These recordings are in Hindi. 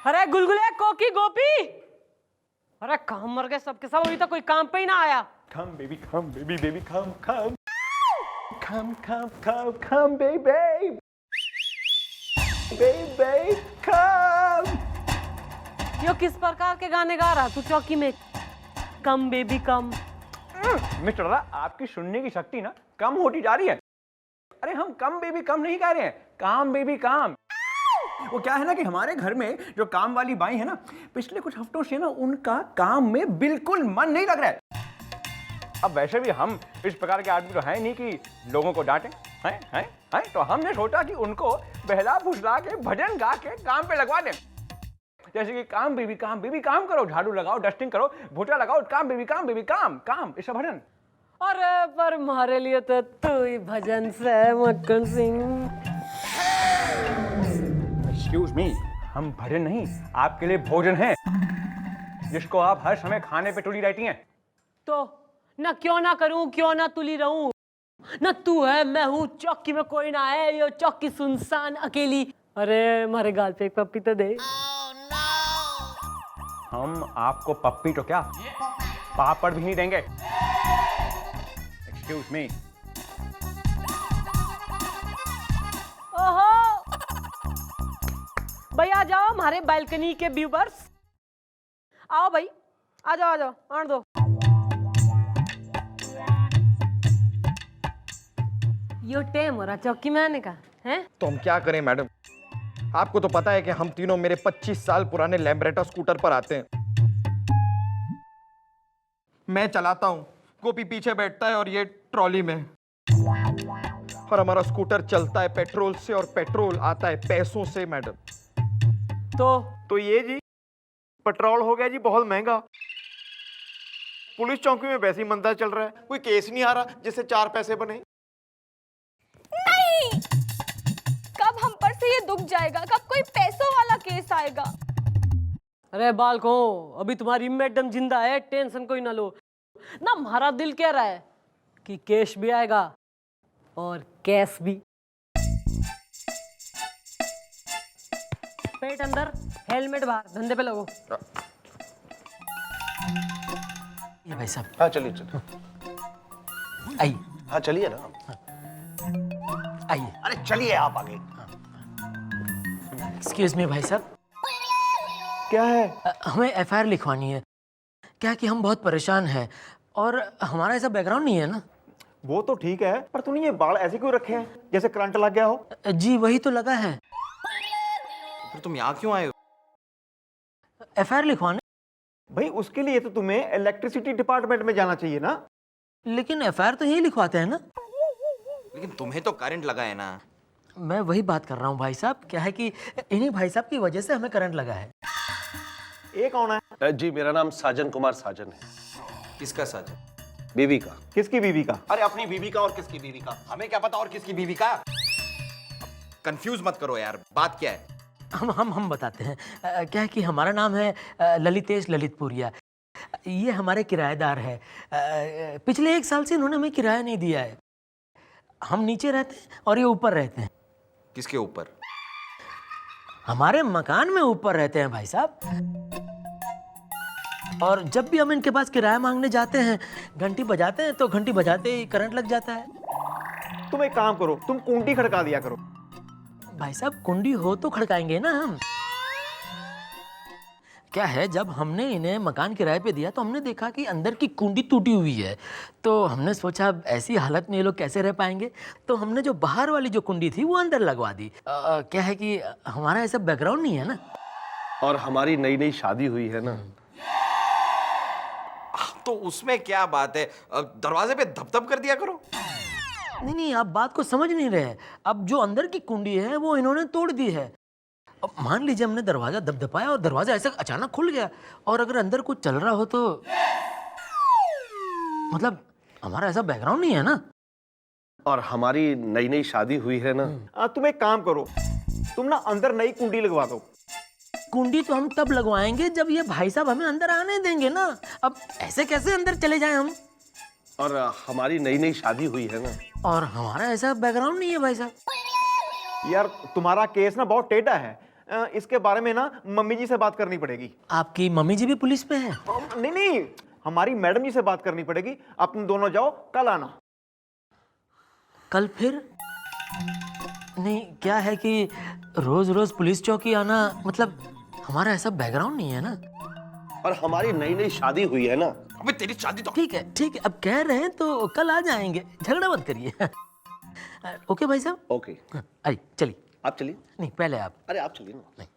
अरे गुलगुले कोकी गोपी, अरे काम मर गए सबके सब, अभी तक कोई काम पे ही ना आया। Come baby, come baby, baby, come, come. Come, come, come, come, baby. Baby, come. यो किस प्रकार के गाने गा रहा तू चौकी में? कम बेबी कम। मिस्टर रा, आपकी सुनने की शक्ति ना कम होती जा रही है। अरे हम कम बेबी कम नहीं कह रहे हैं, काम बेबी काम। वो क्या है ना कि हमारे घर में जो काम वाली बाई है ना, पिछले कुछ हफ्तों से ना उनका काम में बिल्कुल मन नहीं लग रहा है। अब वैसे भी हम इस प्रकार के आदमी तो हैं नहीं कि लोगों को डांटें, हैं तो हमने सोचा कि उनको बहला फुसला के भजन गा के काम पे लगवा दें। जैसे कि काम बेबी काम करो, झाड़ू लगाओ, डस्टिंग करो, पोछा लगाओ, काम बेबी काम काम, ऐसा भजन। अरे पर हमारे लिए तो तू ही भजन से मक्खन सिंह। एक्सक्यूज मी, हम भजन नहीं, आपके लिए भोजन है, जिसको आप हर समय खाने पे तुली रहती हैं। तो ना क्यों ना करूं, क्यों ना तुली रहूं, ना तू है मैं हूँ, चौकी में कोई ना है, ये चौकी सुनसान अकेली। अरे हमारे गाल पे एक पप्पी तो दे। हम आपको पप्पी तो क्या पापड़ भी नहीं देंगे। Excuse me. ओहो भाई आ जाओ हमारे बालकनी के व्यूवर्स, आओ भाई, आ जाओ आने दो। यो टेम हो रहा चौकी में आने का है? तो हम क्या करें मैडम, आपको तो पता है कि हम तीनों मेरे 25 साल पुराने लैम्ब्रेटा स्कूटर पर आते हैं। मैं चलाता हूँ, गोपी पीछे बैठता है और ये ट्रॉली में, और हमारा स्कूटर चलता है पेट्रोल से और पेट्रोल आता है पैसों से मैडम। तो ये जी पेट्रोल हो गया जी बहुत महंगा। पुलिस चौकी में वैसे ही मंदा चल रहा है, कोई केस नहीं आ रहा जिससे 4 पैसे बने। नहीं, कब हम पर से ये दुख जाएगा, कब कोई पैसों वाला केस आएगा? अरे बालको, अभी तुम्हारी मैडम जिंदा है, टेंशन कोई ना लो ना। हमारा दिल कह रहा है कि कैश भी आएगा और कैश भी। पेट अंदर, हेलमेट बाहर, धंधे पे लगो। ये भाई साहब। हाँ चलिए चलिए। आइए। हाँ चलिए ना। आइए। अरे चलिए आप आगे। एक्सक्यूज मी भाई साहब। क्या है? हमें एफआईआर लिखवानी है। क्या है कि हम बहुत परेशान हैं और हमारा ऐसा बैकग्राउंड नहीं है ना। वो तो ठीक है, पर तूने ये बाल ऐसे क्यों रखे हैं जैसे करंट लग गया हो? जी वही तो लगा है। फिर तुम यहाँ क्यों आए हो? एफआईआर लिखवाने। भाई उसके लिए तो तुम्हें इलेक्ट्रिसिटी डिपार्टमेंट में जाना चाहिए ना। लेकिन एफआईआर तो यही लिखवाते हैं ना। लेकिन तुम्हें तो करंट लगा है ना। मैं वही बात कर रहा हूँ भाई साहब। क्या है कि इन्हीं भाई साहब की वजह से हमें करंट लगा है। ये कौन है? जी मेरा नाम साजन कुमार साजन है। किसका साजन? बीवी का। किसकी बीवी का? अरे अपनी बीवी का। और किसकी बीवी का? हमें क्या पता और किसकी बीवी का। कंफ्यूज मत करो यार, बात क्या है? हम बताते हैं। क्या है कि हमारा नाम है ललितेश ललितपुरिया। ये हमारे किराएदार है। पिछले 1 साल से इन्होंने हमें किराया नहीं दिया है। हम नीचे रहते हैं और ये ऊपर रहते हैं। किसके ऊपर? हमारे मकान में ऊपर रहते हैं भाई साहब। और जब भी हम इनके पास किराया मांगने जाते हैं, घंटी बजाते हैं तो घंटी बजाते ही करंट लग जाता है। तुम एक काम करो, तुम कुंडी खड़का दिया करो। भाई साहब कुंडी हो तो खड़काएंगे ना हम। क्या है, जब हमने इन्हें मकान किराए पे दिया तो हमने देखा कि अंदर की कुंडी टूटी हुई है। तो हमने सोचा ऐसी हालत में ये लोग कैसे रह पाएंगे, तो हमने जो बाहर वाली जो कुंडी थी वो अंदर लगवा दी। क्या है कि हमारा ऐसा बैकग्राउंड नहीं है ना। और हमारी नई नई शादी हुई है ना। तो उसमें क्या बात है, दरवाजे पे धप-धप कर दिया करो। नहीं, आप बात को समझ नहीं रहे। अब जो अंदर की कुंडी है वो इन्होंने तोड़ दी है। अब मान लीजिए हमने दरवाजा दबदबाया और दरवाजा ऐसे अचानक खुल गया, और अगर अंदर कुछ चल रहा हो तो मतलब हमारा ऐसा बैकग्राउंड नहीं है ना। और हमारी नई नई शादी हुई है ना। तुम एक काम करो, तुम ना अंदर नई कुंडी लगवा दो। कुंडी तो हम तब लगवाएंगे जब ये भाई साहब हमें अंदर आने देंगे ना। अब ऐसे कैसे अंदर चले जाएं हम। और हमारी नई नई शादी हुई है ना। और हमारा ऐसा बैकग्राउंड नहीं है भाई साहब। यार तुम्हारा केस ना बहुत टेढ़ा है। इसके बारे में ना मम्मी जी से बात करनी पड़ेगी। आपकी मम्मी जी भी पुलिस में है? नहीं नहीं, हमारी मैडम जी से बात करनी पड़ेगी। अब तुम दोनों जाओ, कल आना। कल फिर? नहीं, क्या है कि रोज रोज पुलिस चौकी आना, मतलब हमारा ऐसा बैकग्राउंड नहीं है ना। और हमारी नई नई शादी हुई है ना। अबे तेरी शादी तो ठीक है ठीक है, अब कह रहे हैं तो कल आ जाएंगे, झगड़ा मत करिए। ओके भाई साहब, ओके, आई चलिए। आप चलिए। नहीं, पहले आप। अरे आप चलिए ना। नहीं,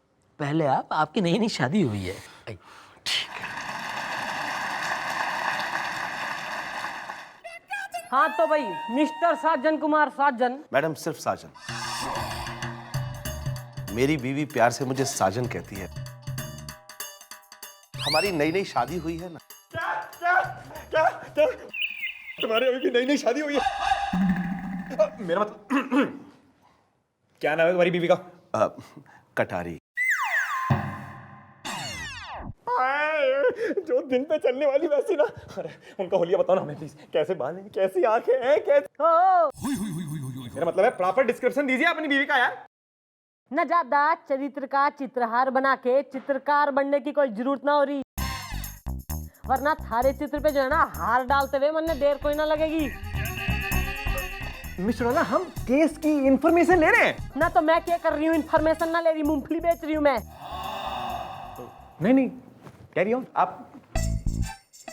पहले आप, आपकी नई नई शादी हुई है। आई। हाँ तो भाई मिस्टर साजन कुमार साजन। मैडम सिर्फ साजन। मेरी बीवी प्यार से मुझे साजन कहती है। हमारी नई नई शादी हुई है ना। क्या तुम्हारी अभी की नई नई शादी हुई है? मेरा मतलब क्या नाम है तुम्हारी बीवी का? कटारी। जो दिन पे चलने वाली वैसी ना। अरे उनका होलिया बताओ ना हमें प्लीज, कैसे बाल हैं, कैसी आंखें हैं, कैसे। मेरा मतलब है प्रॉपर डिस्क्रिप्शन दीजिए अपनी बीवी का यार। न ज्यादा चरित्र का चित्रहार बना के चित्रकार बनने की कोई जरूरत ना हो रही, वरना थारे चित्र पे जो है ना हार डालते हुए मन देर कोई ना लगेगी। मिस्टर वाला, हम केस की इंफॉर्मेशन ले रहे हैं। ना तो मैं क्या कर रही हूँ, इन्फॉर्मेशन ना ले रही, मूंगफली बेच रही हूँ मैं। नहीं, कैरी ऑन, आप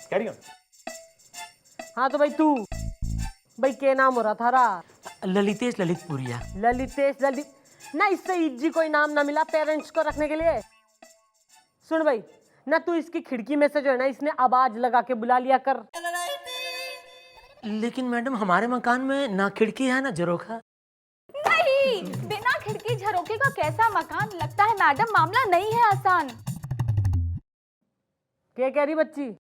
कैरी ऑन। हाँ तो भाई तू, भाई क्या नाम हो रहा थारा? ललितेश ललितपुरिया। ललित ना, इससे इज्जी कोई नाम ना मिला पेरेंट्स को रखने के लिए। सुन भाई, ना तू इसकी खिड़की में से जो है ना इसने आवाज लगा के बुला लिया कर। लेकिन मैडम हमारे मकान में ना खिड़की है ना झरोखा। नहीं, बिना खिड़की झरोखे का कैसा मकान? लगता है मैडम मामला नहीं है आसान। क्या कह रही बच्ची?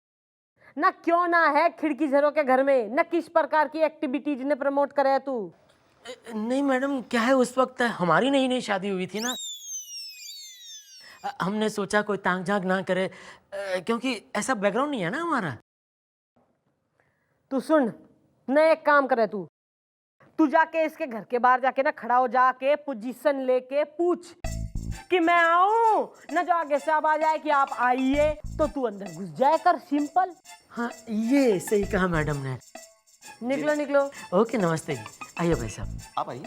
ना क्यों ना है खिड़की झरोखे घर में? ना किस प्रकार की एक्टिविटीज ने प्रमोट करे है तू? नहीं मैडम, क्या है उस वक्त हमारी नई नई शादी हुई थी ना, हमने सोचा कोई तांग झांक ना करे, क्योंकि ऐसा बैकग्राउंड नहीं है ना हमारा। तू सुन, न एक काम करे तू जाके इसके घर के बाहर जाके ना खड़ा हो, जाके पोजीशन लेके पूछ कि मैं आऊं ना, जो आगे से आवाज आए कि आप आइए तो तू अंदर घुस जाए कर, सिंपल। हाँ, ये सही कहा मैडम ने। निकलो निकलो। ओके, नमस्ते जी। आइए भाई साहब। आप आइए।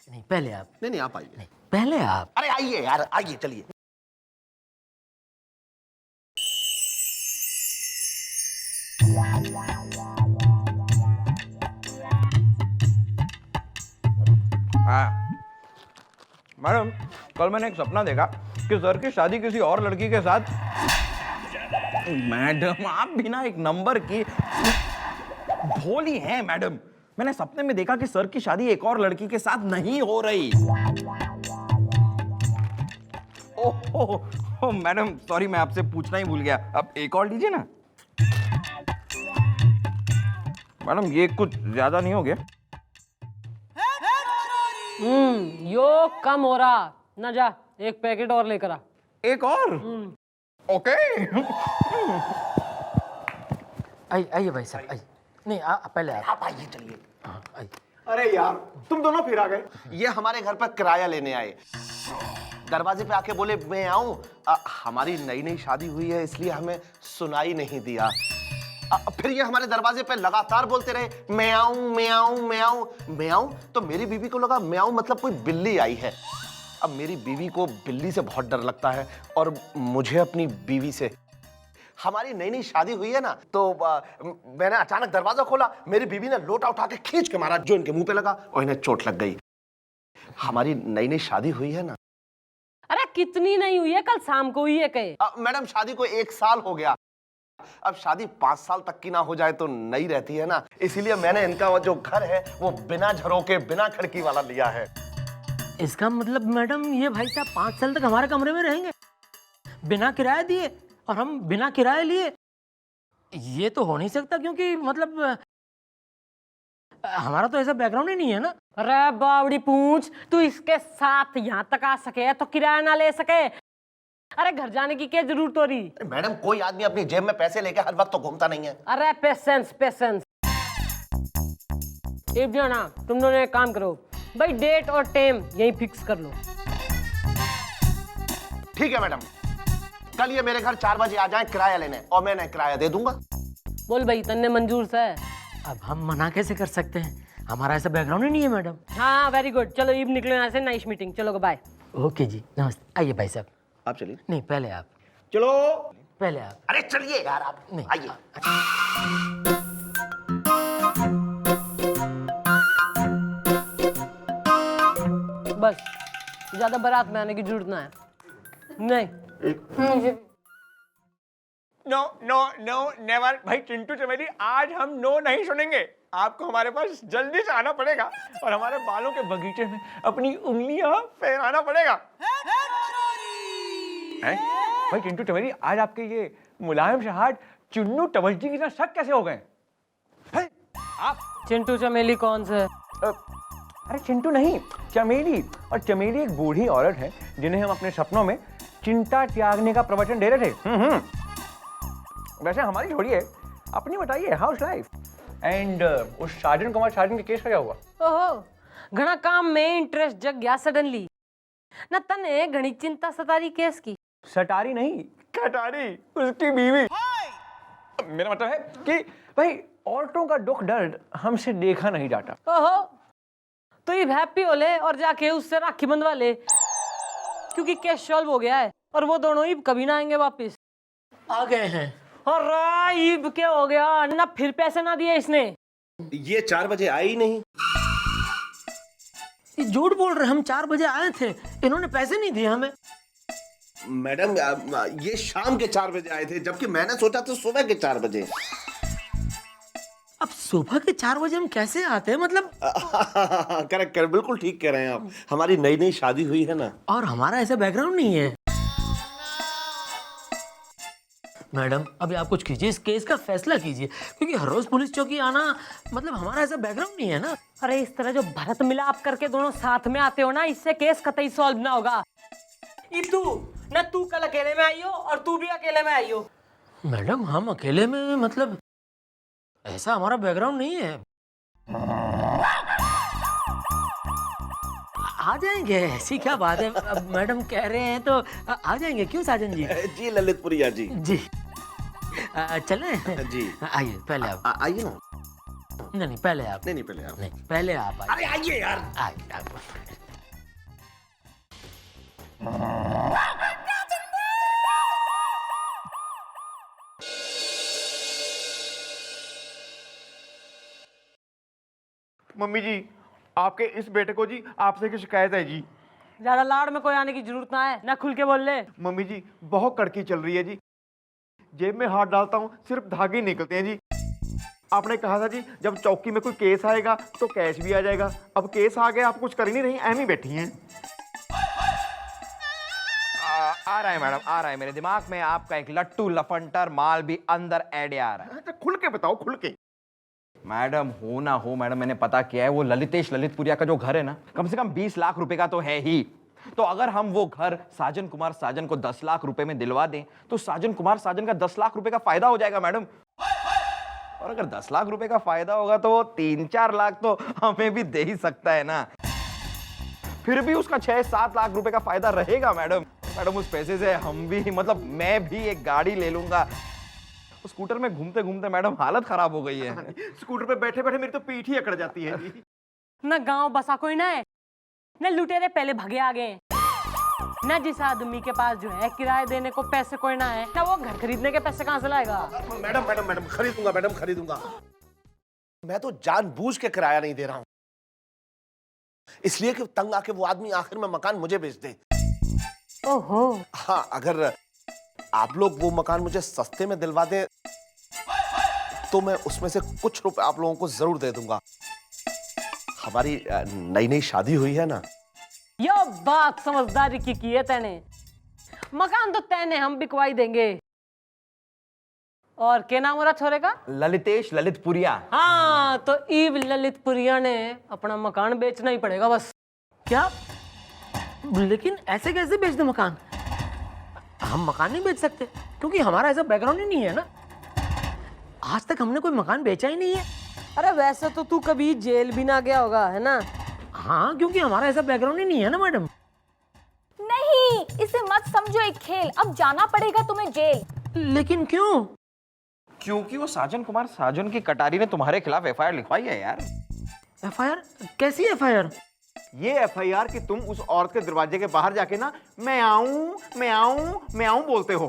नहीं, पहले आप। नहीं नहीं, आप आइए। नहीं, पहले आप। अरे आइए यार, आइए चलिए। मैडम, कल मैंने एक सपना देखा कि सर की शादी किसी और लड़की के साथ। मैडम आप भी ना एक नंबर की भोली हैं मैडम। मैंने सपने में देखा कि सर की शादी एक और लड़की के साथ नहीं हो रही। ओह मैडम, सॉरी, मैं आपसे पूछना ही भूल गया। अब एक और लीजिए ना। मैडम ये कुछ ज्यादा नहीं हो गया? यो कम हो रहा ना, जा एक पैकेट और लेकर आ। एक और? ओके। आइए भाई साहब, आइए। नहीं, पहले आप आइए चलिए। हाँ, आइए। अरे यार, तुम दोनों फिर आ गए। ये हमारे घर पर किराया लेने आए। दरवाजे पे आके बोले मैं आऊं। हमारी नई नई शादी हुई है इसलिए हमें सुनाई नहीं दिया। फिर ये हमारे दरवाजे पे लगातार बोलते रहे मैं आऊं मैं आऊं मैं आऊं मैं आऊं। तो मेरी बीवी को लगा मैं आऊं मतलब कोई बिल्ली आई है। अब मेरी बीवी को बिल्ली से बहुत डर लगता है और मुझे अपनी बीवी से। हमारी नई नई शादी हुई है ना, तो मैंने अचानक दरवाजा खोला, मेरी बीवी ने लोटा उठा के खींच के मारा जो इनके मुंह पे लगा और इन्हें चोट लग गई। हमारी नई नई शादी हुई है ना। अरे कितनी नहीं हुई है, कल शाम को हुई है कहे। मैडम शादी को 1 साल हो गया। अब शादी 5 साल तक की ना हो जाए तो नई रहती है ना, इसीलिए मैंने इनका जो घर है वो बिना झरोके बिना खिड़की वाला लिया है। इसका मतलब मैडम ये भाई साहब 5 साल तक हमारे कमरे में रहेंगे बिना किराया दिए और हम बिना किराए लिए? ये तो हो नहीं सकता, क्योंकि मतलब हमारा तो ऐसा बैकग्राउंड ही नहीं है ना। अरे बावड़ी पूछ, तू इसके साथ यहाँ तक आ सके तो किराया ना ले सके? अरे घर जाने की क्या जरूरत हो रही? मैडम कोई आदमी अपनी जेब में पैसे लेके हर वक्त तो घूमता नहीं है। अरे पेशेंस पेशेंस। एक जो ना तुम दोनों एक काम करो भाई, डेट और टाइम यही फिक्स कर लो। ठीक है मैडम, कल ये मेरे घर 4 बजे आ जाए किराया लेने और मैं इन्हें किराया दे दूंगा। बोल भाई, तन्ने मंजूर सा है? अब हम मना कैसे कर सकते हैं, हमारा ऐसा बैकग्राउंड ही नहीं है मैडम। हाँ वेरी गुड, चलो ईब निकलो यहाँ से, नाइस मीटिंग, चलो बाय। ओके जी, नमस्ते। आइए भाई साहब। आप चलिए। नहीं पहले आप, चलो। पहले आप। अरे चलिए यार आप, नहीं। आइए। बस, ज्यादा बारात में आने की जरूरत ना है। नहीं नो नो नो नेवर। भाई चिंटू चमेली, आज हम नो नहीं सुनेंगे। आपको हमारे पास जल्दी से आना पड़ेगा और हमारे बालों के बगीचे में अपनी उंगलियां फहराना पड़ेगा। भाई चिंटू चमेली, आज आपके ये मुलायम से हाथ चुन्नू टवलजी की तरह सख्त कैसे हो गए? आप चिंटू चमेली कौन से? अरे चिंटू नहीं, चमेली। और चमेली एक बूढ़ी औरत है जिन्हें हम अपने सपनों में चिंता त्यागने का प्रवचन दे रहे थे। वैसे हमारी छोड़िए, अपनी बताइए, हाउस लाइफ एंड उस साजन कुमार साजन के केस का क्या हुआ? ओहो, घना काम में इंटरेस्ट जग गया सडनली ना, तने घनी चिंता सतारी केस की। सटारी नहीं, कटारी, उसकी बीवी। मेरा मतलब है कि भाई औरतों का दुख दर्द हमसे देखा नहीं जाता। ओहो, तो ये हैप्पी हो ले और जाके उससे राखी बंधवा ले, क्योंकि केस सॉल्व हो गया है और वो दोनों ही कभी ना आएंगे वापस। आ गए हैं। और ईब क्या हो गया ना, फिर पैसे ना दिए इसने। ये 4 बजे आई नहीं। ये झूठ बोल रहे, हम 4 बजे आए थे, इन्होंने पैसे नहीं दिए हमें। मैडम ये शाम के 4 बजे आए थे, जबकि मैंने सोचा था सुबह के 4 बजे। अब सुबह के 4 बजे हम कैसे आते हैं, मतलब? करेक्ट, बिल्कुल ठीक कह रहे हैं आप। हमारी नई नई शादी हुई है ना। और हमारा ऐसा बैकग्राउंड नहीं है। मैडम अभी आप कुछ कीजिए, इस केस का फैसला कीजिए, क्योंकि हर रोज पुलिस चौकी आना, मतलब हमारा ऐसा बैकग्राउंड नहीं है ना। अरे इस तरह जो भरत मिलाप करके दोनों साथ में आते हो ना, इससे केस कतई सॉल्व ना होगा। तू ना, तू कल अकेले में आई हो और तू भी अकेले में आई हो। मैडम हम अकेले में, मतलब ऐसा हमारा बैकग्राउंड नहीं है। आ जाएंगे, ऐसी क्या बात है। अब मैडम कह रहे हैं तो आ जाएंगे। क्यों साजन जी? जी ललितपुरिया जी। जी चले जी। आइए, पहले आप। आइए ना। नहीं पहले आप। नहीं पहले आप। नहीं पहले आप आइए। अरे आइए यार। आइए आप। मम्मी जी, आपके इस बेटे को जी आपसे की शिकायत है जी। ज्यादा लाड़ में कोई आने की जरूरत ना है, ना खुल के बोल ले। मम्मी जी बहुत कड़की चल रही है जी, जेब में हाथ डालता हूँ सिर्फ धागे निकलते हैं जी। आपने कहा था जी जब चौकी में कोई केस आएगा तो कैश भी आ जाएगा। अब केस आ गया, आप कुछ कर ही नहीं रही, ऐम ही बैठी हैं। आ रहा है मैडम, आ रहा है। मेरे दिमाग में आपका एक लट्टू लफंटर माल भी अंदर ऐड आ रहा है। तो खुल के बताओ, खुल के। मैडम हो ना हो, मैडम मैंने पता किया है, वो ललितेश ललितपुरिया का जो घर है ना, कम से कम 20 लाख रुपए का तो है ही। तो अगर हम वो घर साजन कुमार साजन को 10 लाख रुपए में दिलवा दें तो साजन कुमार साजन का 10 लाख रुपए का फायदा हो जाएगा मैडम। और अगर 10 लाख रुपए का फायदा होगा तो 3-4 लाख तो हमें भी दे ही सकता है ना। फिर भी उसका 6-7 लाख रुपए का फायदा रहेगा मैडम। मैडम उस पैसे से हम भी, मतलब मैं भी एक गाड़ी ले लूंगा। स्कूटर में घूमते घूमते मैडम हालत खराब हो गई है। स्कूटर पे बैठे बैठे मेरी तो पीठ ही अकड़ जाती है जी। ना गांव बसा कोई ना है, ना लुटेरे पहले भगे आ गए, ना जिस आदमी के पास जो है किराए देने को पैसे कोई ना है, ना वो घर खरीदने के पैसे कहां से लाएगा। मैडम मैडम मैडम खरीदूंगा, मैडम खरीदूंगा। मैं तो जानबूझ के किराया नहीं दे रहा हूं, इसलिए कि तंग आके वो आदमी आखिर में मकान मुझे बेच दे। ओहो। हाँ, अगर आप लोग वो मकान मुझे सस्ते में दिलवा दे तो मैं उसमें से कुछ रुपए आप लोगों को जरूर दे दूंगा। हमारी नई नई शादी हुई है ना। यो बात समझदारी की है तैने। मकान तो तैने हम बिकवाई देंगे। और क्या नाम हो रहा छोरे का? ललितेश ललितपुरिया। हाँ, तो ईव ललितपुरिया ने अपना मकान बेचना ही पड़ेगा बस। क्या? लेकिन ऐसे कैसे बेच दे मकान? हम मकान नहीं बेच सकते क्योंकि हमारा ऐसा बैकग्राउंड ही नहीं है ना। आज तक हमने कोई मकान बेचा ही नहीं है। अरे वैसे तो तू कभी जेल भी ना गया होगा, है ना? हाँ, क्योंकि हमारा ऐसा बैकग्राउंड ही नहीं है ना मैडम। नहीं, नहीं, इसे मत समझो एक खेल। अब जाना पड़ेगा तुम्हें जेल। लेकिन क्यों? क्योंकि वो साजन कुमार साजन की कटारी ने तुम्हारे खिलाफ एफआईआर लिखवाई है यार। एफआईआर? कैसी एफआईआर? ये एफआईआर कि तुम उस औरत के दरवाजे के बाहर जाके ना मैं आऊं मैं आऊं मैं आऊं बोलते हो।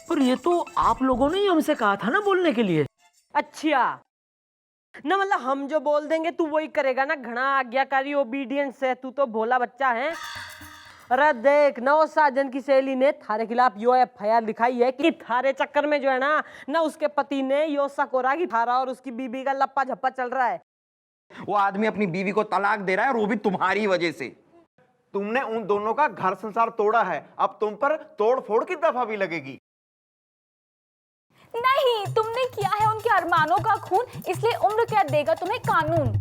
पर ये तो आप लोगों ने ही हमसे कहा था ना बोलने के लिए। अच्छा ना, मतलब हम जो बोल देंगे तू वही करेगा ना। घना आज्ञाकारी ओबीडियंस है, तू तो भोला बच्चा है। अरे देख ना, वो साजन की सहेली ने थारे खिलाफ यो एफआईआर लिखाई है कि थारे चक्कर में जो है ना उसके पति ने यो सकोरा की थारा और उसकी बीबी का लप्पा झप्पा चल रहा है। वो आदमी अपनी बीवी को तलाक दे रहा है और वो भी तुम्हारी वजह से। तुमने उन दोनों का घर संसार तोड़ा है, अब तुम पर तोड़ फोड़ की दफा भी लगेगी। नहीं, तुमने किया है उनके अरमानों का खून, इसलिए उम्र कैद देगा तुम्हें कानून।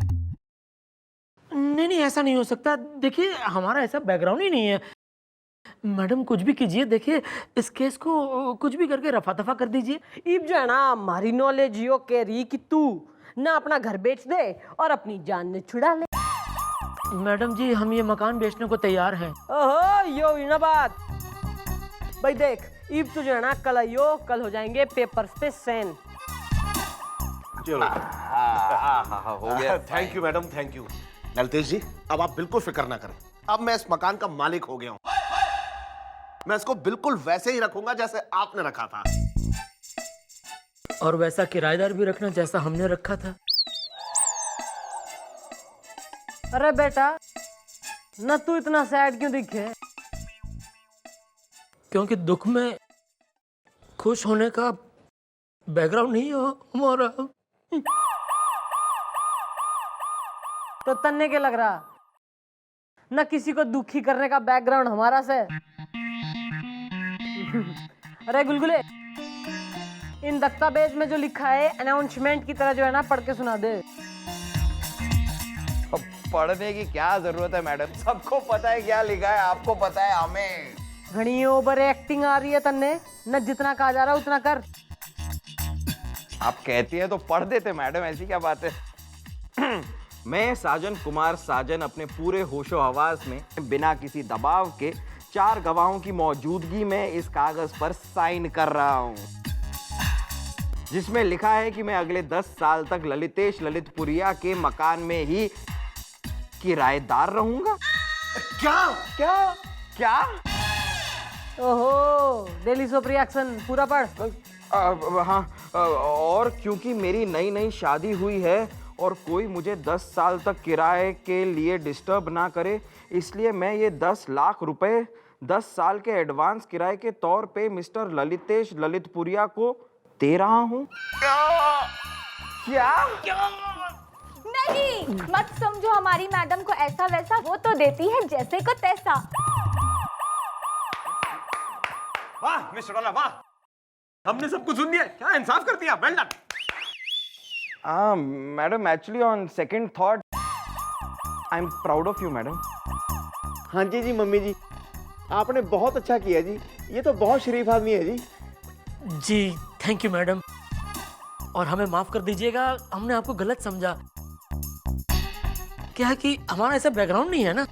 नहीं नहीं, ऐसा नहीं हो सकता। देखिए हमारा ऐसा बैकग्राउंड ही नहीं है। मैडम कुछ भी कीजिए, देखिए इस केस को कुछ भी करके रफा दफा कर दीजिए। इब जो है ना हमारी नॉलेज यो कह रही कि तू ना अपना घर बेच दे और अपनी जान ने छुड़ा ले। मैडम जी हम ये मकान बेचने को तैयार हैं। ओहो यो ही ना बात। भाई देख, इब तो जो है ना कल आइयो, कल हो जाएंगे पेपर्स पे साइन। चलो हो गया। Thank you madam, thank you. Lalitesh ji, अब आप बिल्कुल फिक्र ना करें। अब मैं इस मकान का मालिक हो गया हूं। मैं इसको बिल्कुल वैसे ही रखूंगा जैसे आपने रखा था। और वैसा किराएदार भी रखना जैसा हमने रखा था। अरे बेटा ना, तू इतना सैड क्यों दिखे? क्योंकि दुख में खुश होने का बैकग्राउंड नहीं हो हमारा। तो तन्ने के लग रहा ना किसी को दुखी करने का बैकग्राउंड हमारा से। अरे गुलगुले, इन दस्तावेज में जो लिखा है अनाउंसमेंट की तरह जो है ना पढ़ के सुना दे। अब पढ़ने की क्या जरूरत है मैडम, सबको पता है क्या लिखा है, आपको पता है हमें। घनी ओवर एक्टिंग आ रही है तन्ने, न जितना कहा जा रहा उतना कर। आप कहती है तो पढ़ देते मैडम, ऐसी क्या बात है। मैं साजन कुमार साजन अपने पूरे होशो हवास में बिना किसी दबाव के 4 गवाहों की मौजूदगी में इस कागज पर साइन कर रहा हूं, जिसमें लिखा है कि मैं अगले 10 साल तक ललितेश ललितपुरिया के मकान में ही किराएदार रहूंगा। क्या क्या क्या? ओहो, डेली सोप रिएक्शन पूरा पढ़। हाँ, और क्योंकि मेरी नई नई शादी हुई है और कोई मुझे 10 साल तक किराए के लिए डिस्टर्ब ना करे, इसलिए मैं ये 10 लाख रुपए 10 साल के एडवांस किराए के तौर पे मिस्टर ललितेश ललितपुरिया को दे रहा हूँ। क्या? नहीं, मत समझो हमारी मैडम को ऐसा वैसा, वो तो देती है जैसे को तैसा। वाह मिस्टर डॉला, वाह, हमने सब कुछ सुन दिया। क्या इंसाफ कर दिया, well done. Madam actually on second thought I am proud of you madam. हाँ जी जी मम्मी जी, आपने बहुत अच्छा किया जी, ये तो बहुत शरीफ आदमी है जी। जी थैंक यू मैडम, और हमें माफ कर दीजिएगा, हमने आपको गलत समझा। क्या है कि हमारा ऐसा बैकग्राउंड नहीं है ना।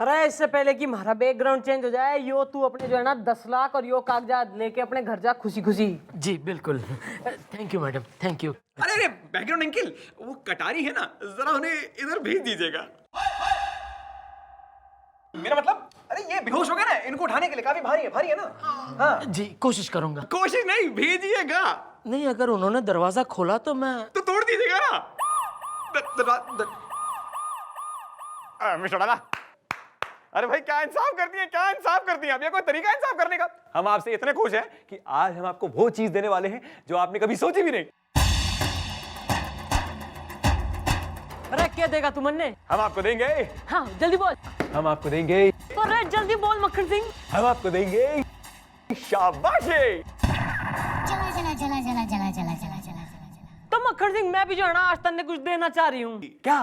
अरे इससे पहले कि हमारा बैकग्राउंड चेंज हो जाए, यो तू अपने जो है ना 10 लाख और यो कागजात लेके अपने घर जा खुशी खुशी। जी बिल्कुल, thank you madam, thank you. अरे अरे बैकग्राउंड अंकिल, वो कटारी है ना, जरा उन्हें इधर भेज दीजिएगा। मेरा मतलब, अरे ये बेहोश हो गए ना, इनको उठाने के लिए काफी भारी है ना। हाँ जी कोशिश करूंगा। कोशिश नहीं, भेजिएगा। नहीं, अगर उन्होंने दरवाजा खोला तो मैं तो तोड़ दीजिएगा ना। मिस्टर डाला, अरे भाई क्या इंसाफ कर दिया, क्या इंसाफ कर दिया। अब ये कोई तरीका इंसाफ करने का? हम आपसे इतने खुश हैं कि आज हम आपको वो चीज देने वाले हैं जो आपने कभी सोची भी नहीं। अरे क्या देगा तू मन्ने? हम आपको देंगे, हाँ जल्दी बोल। हम आपको देंगे, अरे जल्दी बोल मक्खन सिंह। हम आपको देंगे शाबाशी। चला चला चला चला चला चला चला चला चला। तो मक्खन सिंह, मैं भी जो है ना आज तन्ने कुछ देना चाह रही हूँ। क्या?